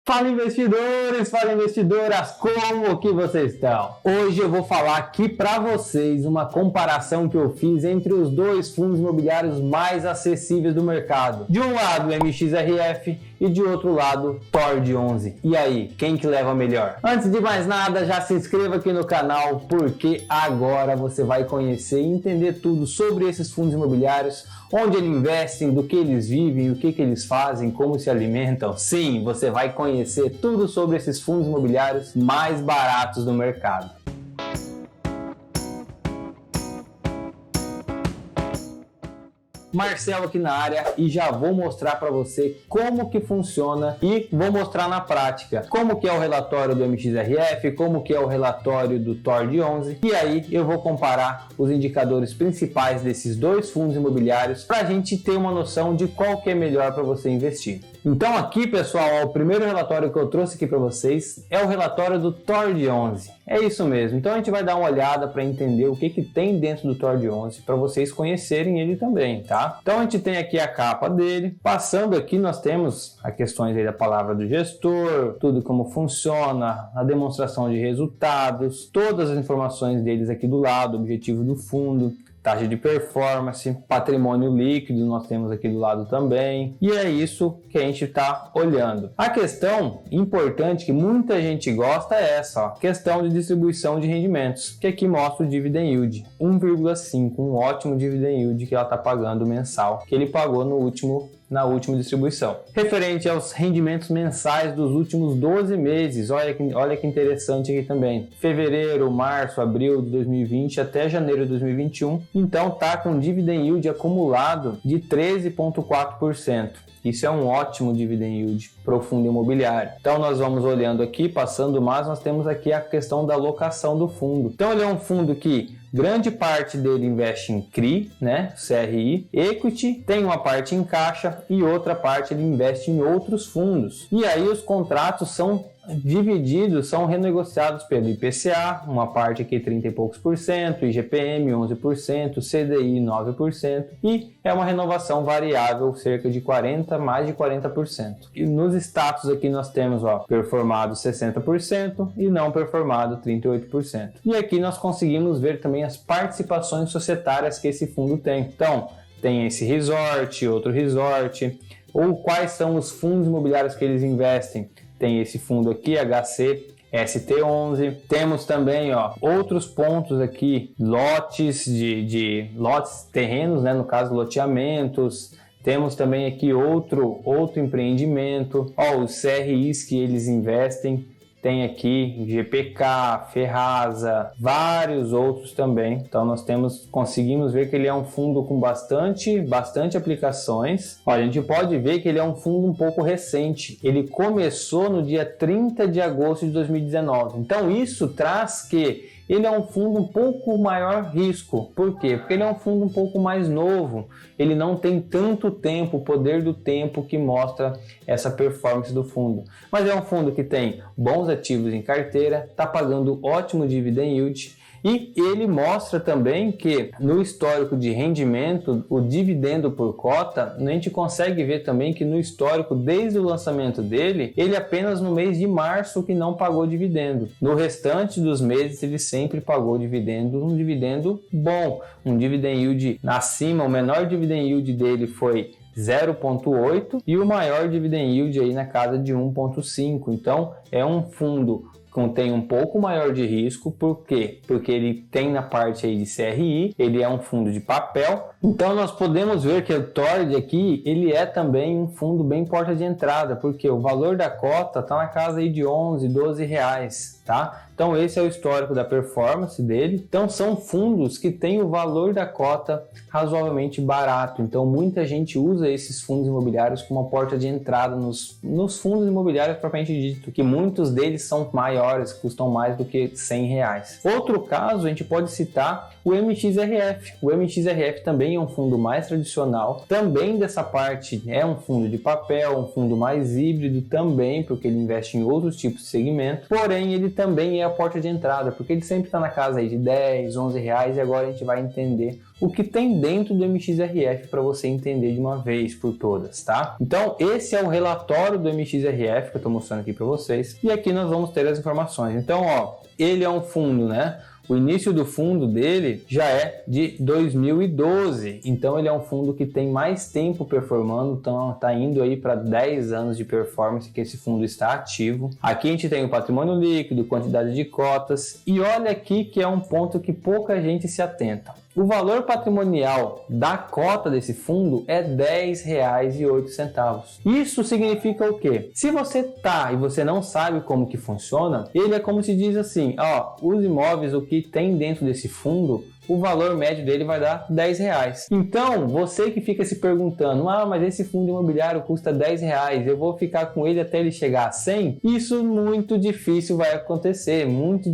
Fala investidores, fala investidoras, como que vocês estão? Hoje eu vou falar aqui para vocês uma comparação que eu fiz entre os dois fundos imobiliários mais acessíveis do mercado. De um lado o MXRF e de outro lado TORD11. E aí, quem que leva melhor? Antes de mais nada, já se inscreva aqui no canal porque agora você vai conhecer e entender tudo sobre esses fundos imobiliários, onde eles investem, do que eles vivem, o que eles fazem, como se alimentam. Sim, você vai conhecer tudo sobre esses fundos imobiliários mais baratos do mercado. Marcelo aqui na área e já vou mostrar para você como que funciona e vou mostrar na prática como que é o relatório do MXRF, como que é o relatório do TORD11 e aí eu vou comparar os indicadores principais desses dois fundos imobiliários para a gente ter uma noção de qual que é melhor para você investir. Então aqui, pessoal, o primeiro relatório que eu trouxe aqui para vocês é o relatório do TORD11. É isso mesmo. Então a gente vai dar uma olhada para entender o que tem dentro do TORD11 para vocês conhecerem ele também, tá? Então a gente tem aqui a capa dele. Passando aqui nós temos as questões aí da palavra do gestor, tudo como funciona, a demonstração de resultados, todas as informações deles aqui do lado, objetivo do fundo, taxa de performance, patrimônio líquido nós temos aqui do lado também, e é isso que a gente está olhando. A questão importante que muita gente gosta é essa, ó, questão de distribuição de rendimentos, que aqui mostra o dividend yield, 1,5, um ótimo dividend yield que ela está pagando mensal, que ele pagou na última distribuição. Referente aos rendimentos mensais dos últimos 12 meses, olha que interessante aqui também. Fevereiro, março, abril de 2020 até janeiro de 2021. Então tá com dividend yield acumulado de 13,4%. Isso é um ótimo dividend yield para o fundo imobiliário. Então nós vamos olhando aqui, passando mais, nós temos aqui a questão da alocação do fundo. Então ele é um fundo que grande parte dele investe em CRI, né, CRI, equity, tem uma parte em caixa e outra parte ele investe em outros fundos. E aí os contratos são divididos, são renegociados pelo IPCA, uma parte aqui 30 e poucos por cento, IGPM 11%, CDI 9% e é uma renovação variável cerca de mais de 40%. E nos status aqui nós temos, ó, performado 60% e não performado 38%. E aqui nós conseguimos ver também as participações societárias que esse fundo tem. Então, tem esse resort, outro resort, ou quais são os fundos imobiliários que eles investem. Tem esse fundo aqui, HCST11. Temos também, ó, outros pontos aqui, lotes de lotes terrenos, né, no caso loteamentos. Temos também aqui outro empreendimento, ó, os CRIs que eles investem. Tem aqui GPK, Ferrasa, vários outros também. Então nós conseguimos ver que ele é um fundo com bastante aplicações. Olha, a gente pode ver que ele é um fundo um pouco recente. Ele começou no dia 30 de agosto de 2019. Então isso traz que ele é um fundo um pouco maior risco. Por quê? Porque ele é um fundo um pouco mais novo. Ele não tem tanto tempo, o poder do tempo que mostra essa performance do fundo. Mas é um fundo que tem bons ativos em carteira, está pagando ótimo dividend yield. E ele mostra também que no histórico de rendimento, o dividendo por cota, a gente consegue ver também que no histórico, desde o lançamento dele, ele apenas no mês de março que não pagou dividendo. No restante dos meses, ele sempre pagou dividendo, um dividendo bom, um dividend yield acima, o menor dividend yield dele foi 0,8 e o maior dividend yield aí na casa de 1,5. Então, é um fundo contém um pouco maior de risco. Por quê? Porque ele tem na parte aí de CRI, ele é um fundo de papel. Então nós podemos ver que o TORD aqui, ele é também um fundo bem porta de entrada, porque o valor da cota está na casa aí de 11, 12 reais, tá? Então esse é o histórico da performance dele. Então são fundos que têm o valor da cota razoavelmente barato. Então muita gente usa esses fundos imobiliários como uma porta de entrada nos fundos imobiliários propriamente dito, que muitos deles são maiores, custam mais do que 100 reais. Outro caso, a gente pode citar o MXRF. O MXRF também é um fundo mais tradicional, também dessa parte é um fundo de papel, um fundo mais híbrido também, porque ele investe em outros tipos de segmento, porém ele também é a porta de entrada, porque ele sempre está na casa aí de 10, 11 reais e agora a gente vai entender o que tem dentro do MXRF para você entender de uma vez por todas, tá? Então esse é o relatório do MXRF que eu estou mostrando aqui para vocês e aqui nós vamos ter as informações. Então, ó, ele é um fundo, né? O início do fundo dele já é de 2012, então ele é um fundo que tem mais tempo performando, então está indo aí para 10 anos de performance que esse fundo está ativo. Aqui a gente tem o patrimônio líquido, quantidade de cotas e olha aqui que é um ponto que pouca gente se atenta. O valor patrimonial da cota desse fundo é R$ 10,08. Isso significa o quê? Se você tá e você não sabe como que funciona, ele é como se diz assim, ó, os imóveis, o que tem dentro desse fundo, o valor médio dele vai dar R$10. Então, você que fica se perguntando, mas esse fundo imobiliário custa R$10, eu vou ficar com ele até ele chegar a 100? Isso muito difícil vai acontecer,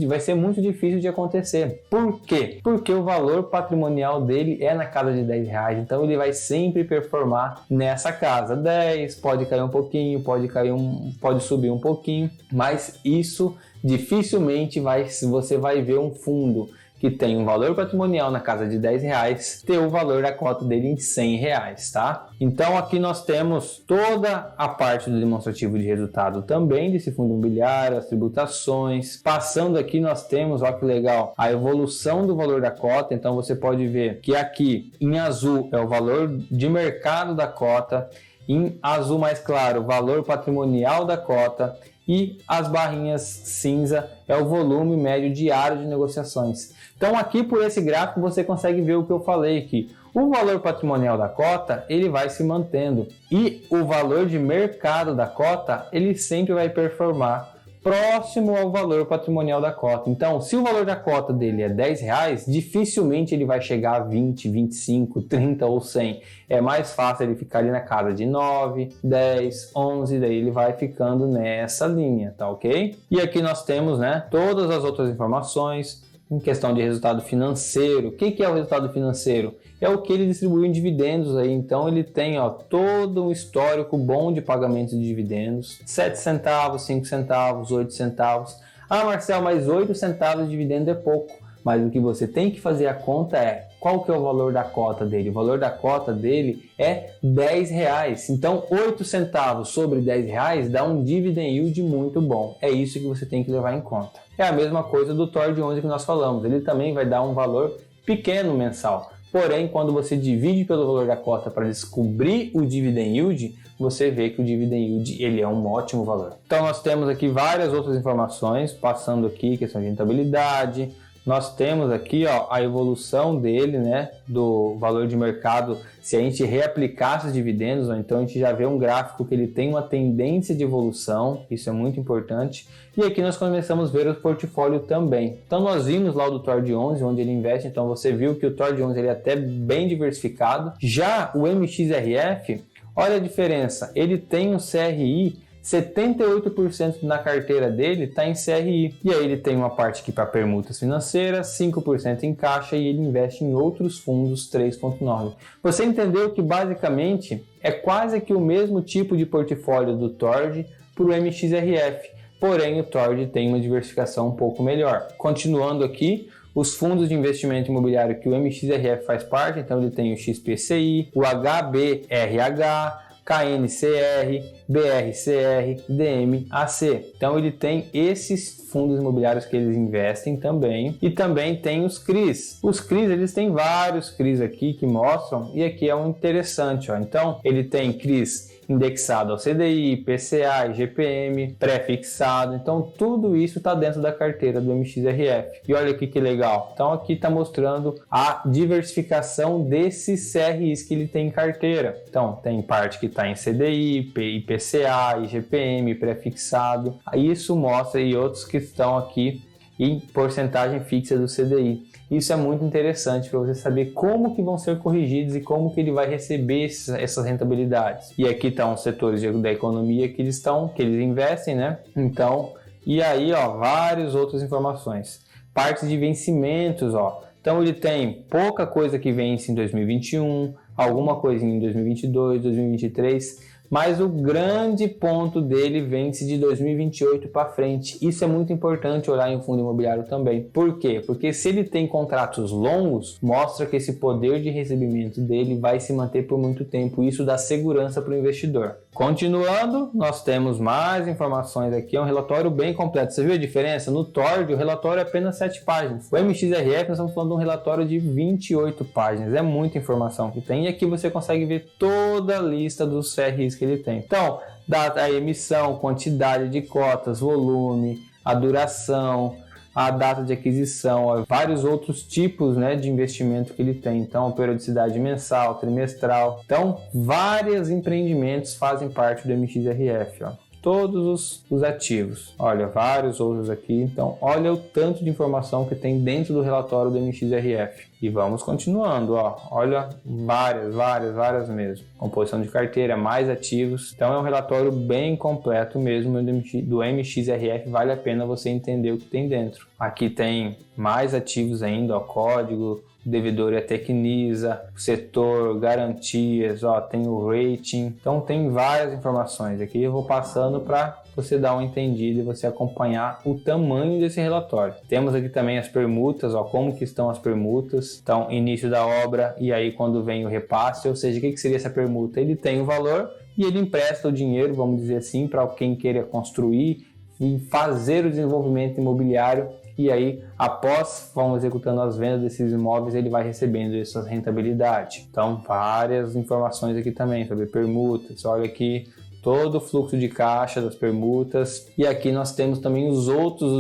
vai ser muito difícil de acontecer. Por quê? Porque o valor patrimonial dele é na casa de R$10, então ele vai sempre performar nessa casa. 10, pode cair um pouquinho, pode subir um pouquinho, mas isso dificilmente você vai ver um fundo que tem um valor patrimonial na casa de R$10, ter o valor da cota dele em R$100, tá? Então aqui nós temos toda a parte do demonstrativo de resultado também desse fundo imobiliário, as tributações. Passando aqui nós temos, olha que legal, a evolução do valor da cota. Então você pode ver que aqui em azul é o valor de mercado da cota, em azul mais claro o valor patrimonial da cota e as barrinhas cinza é o volume médio diário de negociações. Então aqui por esse gráfico você consegue ver o que eu falei aqui. O valor patrimonial da cota ele vai se mantendo e o valor de mercado da cota ele sempre vai performar próximo ao valor patrimonial da cota. Então, se o valor da cota dele é R$10, dificilmente ele vai chegar a 20, 25, 30 ou 100. É mais fácil ele ficar ali na casa de 9, 10, 11, daí ele vai ficando nessa linha, tá ok? E aqui nós temos, né, todas as outras informações em questão de resultado financeiro. O que é o resultado financeiro? É o que ele distribuiu em dividendos aí. Então ele tem, ó, todo um histórico bom de pagamentos de dividendos, 7 centavos, 5 centavos, 8 centavos. Marcel, mas 8 centavos de dividendo é pouco. Mas o que você tem que fazer a conta é qual que é o valor da cota dele. O valor da cota dele é R$10. Então 8 centavos sobre R$10 dá um dividend yield muito bom. É isso que você tem que levar em conta. É a mesma coisa do TOR 11 que nós falamos. Ele também vai dar um valor pequeno mensal. Porém, quando você divide pelo valor da cota para descobrir o dividend yield, você vê que o dividend yield ele é um ótimo valor. Então nós temos aqui várias outras informações, passando aqui questão de rentabilidade. Nós temos aqui, ó, a evolução dele, né, do valor de mercado. Se a gente reaplicasse os dividendos, ó, então a gente já vê um gráfico que ele tem uma tendência de evolução, isso é muito importante. E aqui nós começamos a ver o portfólio também. Então nós vimos lá o do TOR 11, onde ele investe, então você viu que o TOR 11 ele é até bem diversificado. Já o MXRF, olha a diferença, ele tem um CRI, 78% na carteira dele está em CRI. E aí ele tem uma parte aqui para permutas financeiras, 5% em caixa e ele investe em outros fundos 3,9%. Você entendeu que basicamente é quase que o mesmo tipo de portfólio do TORD para o MXRF. Porém o TORD tem uma diversificação um pouco melhor. Continuando aqui, os fundos de investimento imobiliário que o MXRF faz parte, então ele tem o XPCI, o HBRH, KNCR, BRCR, DMAC. Então ele tem esses fundos imobiliários que eles investem também e também tem os CRIs. Os CRIs, eles têm vários CRIs aqui que mostram e aqui é um interessante, ó. Então ele tem CRIs indexado ao CDI, IPCA, IGPM, pré-fixado. Então tudo isso está dentro da carteira do MXRF. E olha aqui que legal. Então aqui está mostrando a diversificação desses CRIs que ele tem em carteira. Então tem parte que está em CDI, IPCA, IGPM, pré-fixado. Isso mostra e outros que estão aqui em porcentagem fixa do CDI. Isso é muito interessante para você saber como que vão ser corrigidos e como que ele vai receber essas rentabilidades. E aqui estão os setores da economia que eles investem, né? Então, e aí, ó, várias outras informações. Partes de vencimentos, ó. Então ele tem pouca coisa que vence em 2021, alguma coisinha em 2022, 2023, mas o grande ponto dele vence de 2028 para frente. Isso é muito importante olhar em um fundo imobiliário também. Por quê? Porque se ele tem contratos longos, mostra que esse poder de recebimento dele vai se manter por muito tempo. Isso dá segurança para o investidor. Continuando, nós temos mais informações aqui, é um relatório bem completo. Você viu a diferença? No TORD, o relatório é apenas 7 páginas. O MXRF, nós estamos falando de um relatório de 28 páginas. É muita informação que tem. E aqui você consegue ver toda a lista dos CRIs que ele tem. Então, data, a emissão, quantidade de cotas, volume, a duração, a data de aquisição, vários outros tipos, né, de investimento que ele tem. Então, periodicidade mensal, trimestral. Então, vários empreendimentos fazem parte do MXRF, ó. Todos os ativos. Olha, vários outros aqui. Então, olha o tanto de informação que tem dentro do relatório do MXRF. E vamos continuando, ó. Olha, várias mesmo. Composição de carteira, mais ativos. Então, é um relatório bem completo mesmo do MXRF. Vale a pena você entender o que tem dentro. Aqui tem mais ativos ainda, ó. Código, devedor e a Tecnisa, setor, garantias, ó, tem o rating. Então tem várias informações. Aqui eu vou passando para você dar uma entendida e você acompanhar o tamanho desse relatório. Temos aqui também as permutas, ó, como que estão as permutas. Então, início da obra e aí quando vem o repasse, ou seja, o que seria essa permuta? Ele tem o valor e ele empresta o dinheiro, vamos dizer assim, para quem queira construir e fazer o desenvolvimento imobiliário. E aí, após vão executando as vendas desses imóveis, ele vai recebendo essa rentabilidade. Então, várias informações aqui também sobre permutas. Olha aqui todo o fluxo de caixa das permutas. E aqui nós temos também os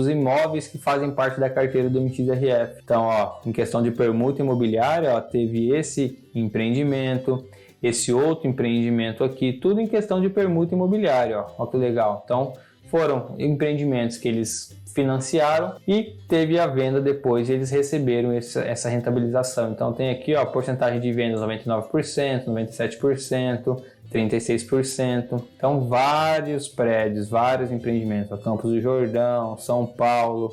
imóveis que fazem parte da carteira do MXRF. Então, ó, em questão de permuta imobiliária, ó, teve esse empreendimento, esse outro empreendimento aqui, tudo em questão de permuta imobiliária. Ó que legal. Então, foram empreendimentos que eles financiaram e teve a venda depois e eles receberam essa rentabilização. Então tem aqui, ó, porcentagem de vendas 99%, 97%, 36%. Então vários prédios, vários empreendimentos, ó, Campos do Jordão, São Paulo.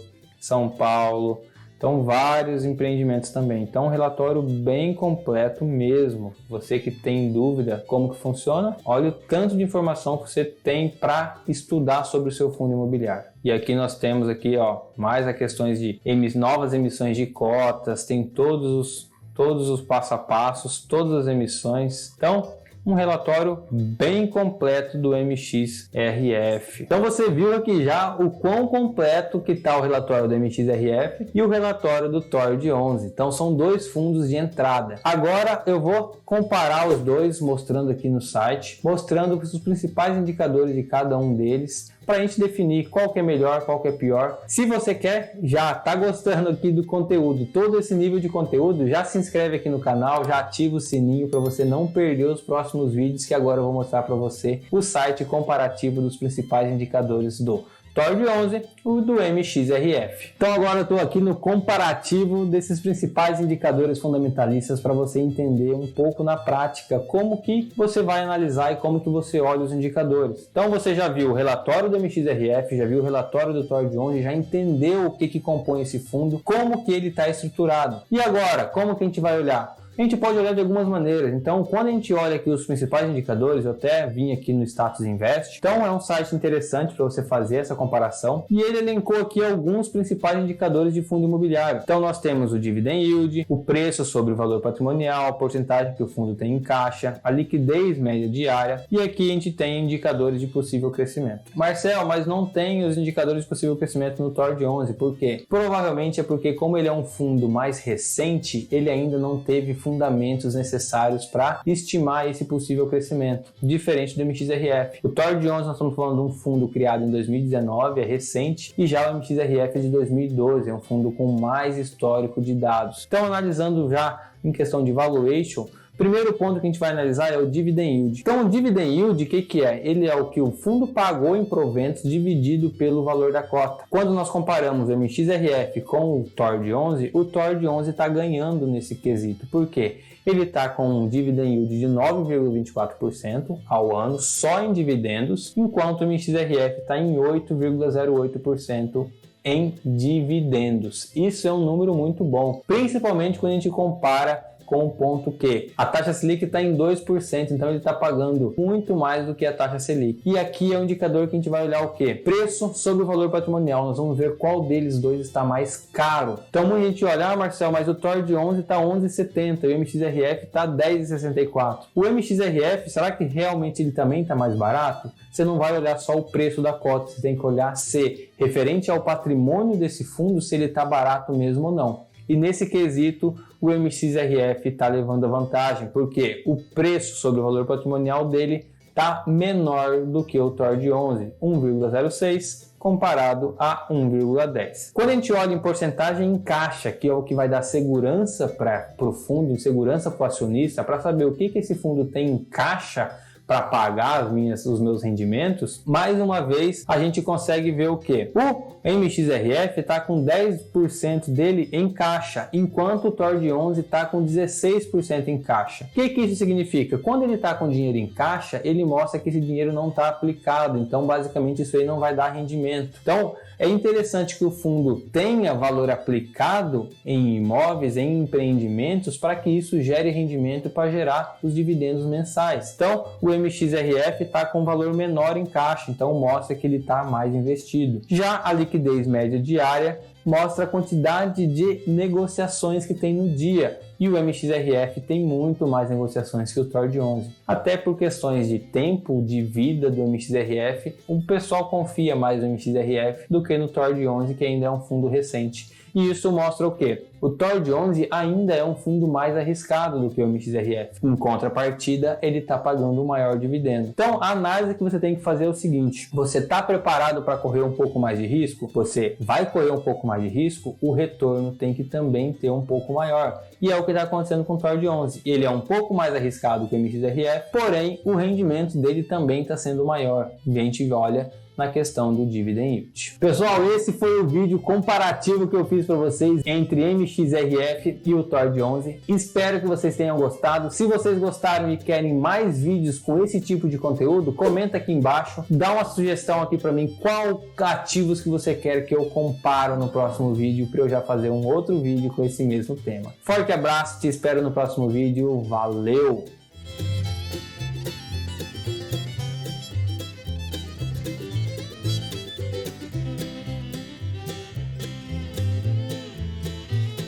Então vários empreendimentos também. Então um relatório bem completo mesmo. Você que tem dúvida como que funciona, olha o tanto de informação que você tem para estudar sobre o seu fundo imobiliário. E aqui nós temos aqui, ó, mais as questões de novas emissões de cotas, tem todos os passo a passos, todas as emissões. Então um relatório bem completo do MXRF. Então você viu aqui já o quão completo que está o relatório do MXRF e o relatório do TORD 11. Então são dois fundos de entrada. Agora eu vou comparar os dois, mostrando aqui no site, mostrando os principais indicadores de cada um deles, para a gente definir qual que é melhor, qual que é pior. Se você já está gostando aqui do conteúdo, todo esse nível de conteúdo, já se inscreve aqui no canal, já ativa o sininho para você não perder os próximos vídeos, que agora eu vou mostrar para você o site comparativo dos principais indicadores do TORD 11 e do MXRF. Então agora eu estou aqui no comparativo desses principais indicadores fundamentalistas para você entender um pouco na prática como que você vai analisar e como que você olha os indicadores. Então você já viu o relatório do MXRF, já viu o relatório do TORD 11, já entendeu o que compõe esse fundo, como que ele está estruturado. E agora, como que a gente vai olhar? A gente pode olhar de algumas maneiras. Então, quando a gente olha aqui os principais indicadores, eu até vim aqui no Status Invest. Então, é um site interessante para você fazer essa comparação. E ele elencou aqui alguns principais indicadores de fundo imobiliário. Então, nós temos o Dividend Yield, o preço sobre o valor patrimonial, a porcentagem que o fundo tem em caixa, a liquidez média diária. E aqui a gente tem indicadores de possível crescimento. Marcel, mas não tem os indicadores de possível crescimento no TORD 11. Por quê? Provavelmente é porque, como ele é um fundo mais recente, ele ainda não teve fundamentos necessários para estimar esse possível crescimento, diferente do MXRF. O TORD 11 nós estamos falando de um fundo criado em 2019, é recente, e já o MXRF é de 2012, é um fundo com mais histórico de dados. Então, analisando já em questão de valuation, primeiro ponto que a gente vai analisar é o Dividend Yield. Então, o Dividend Yield, o que é? Ele é o que o fundo pagou em proventos dividido pelo valor da cota. Quando nós comparamos o MXRF com o TORD 11, o TORD 11 está ganhando nesse quesito. Por quê? Ele está com um Dividend Yield de 9,24% ao ano, só em dividendos, enquanto o MXRF está em 8,08% em dividendos. Isso é um número muito bom, principalmente quando a gente compara com o ponto que a taxa Selic está em 2%, então ele está pagando muito mais do que a taxa Selic. E aqui é um indicador que a gente vai olhar o quê? Preço sobre o valor patrimonial. Nós vamos ver qual deles dois está mais caro. Então muita gente olha, Marcel, mas o TOR de 11 está 11,70 e o MXRF está 10,64. O MXRF, será que realmente ele também está mais barato? Você não vai olhar só o preço da cota, você tem que olhar se, referente ao patrimônio desse fundo, se ele está barato mesmo ou não. E nesse quesito, o MXRF está levando a vantagem, porque o preço sobre o valor patrimonial dele está menor do que o TOR de 11, 1,06 comparado a 1,10. Quando a gente olha em porcentagem em caixa, que é o que vai dar segurança para o fundo, segurança para o acionista, para saber o que esse fundo tem em caixa para pagar os meus rendimentos, mais uma vez a gente consegue ver o que? O MXRF está com 10% dele em caixa, enquanto o TOR de 11 está com 16% em caixa. O que isso significa? Quando ele está com dinheiro em caixa, ele mostra que esse dinheiro não está aplicado, então basicamente isso aí não vai dar rendimento. Então é interessante que o fundo tenha valor aplicado em imóveis, em empreendimentos, para que isso gere rendimento para gerar os dividendos mensais. Então o MXRF está com um valor menor em caixa, então mostra que ele está mais investido. Já a liquidez média diária mostra a quantidade de negociações que tem no dia, e o MXRF tem muito mais negociações que o TOR de 11. Até por questões de tempo de vida do MXRF, o pessoal confia mais no MXRF do que no TOR de 11, que ainda é um fundo recente. E isso mostra o quê? O TOR de 11 ainda é um fundo mais arriscado do que o MXRF. Em contrapartida, ele está pagando um maior dividendo. Então, a análise que você tem que fazer é o seguinte: você está preparado para correr um pouco mais de risco? Você vai correr um pouco mais de risco? O retorno tem que também ter um pouco maior. E é o que está acontecendo com o TOR de 11. Ele é um pouco mais arriscado que o MXRF, porém, o rendimento dele também está sendo maior. A gente olha na questão do dividend yield. Pessoal, esse foi o vídeo comparativo que eu fiz para vocês entre MXRF e o TOR de 11. Espero que vocês tenham gostado. Se vocês gostaram e querem mais vídeos com esse tipo de conteúdo, comenta aqui embaixo, dá uma sugestão aqui para mim, qual ativos que você quer que eu comparo no próximo vídeo, para eu já fazer um outro vídeo com esse mesmo tema. Forte abraço, te espero no próximo vídeo. Valeu!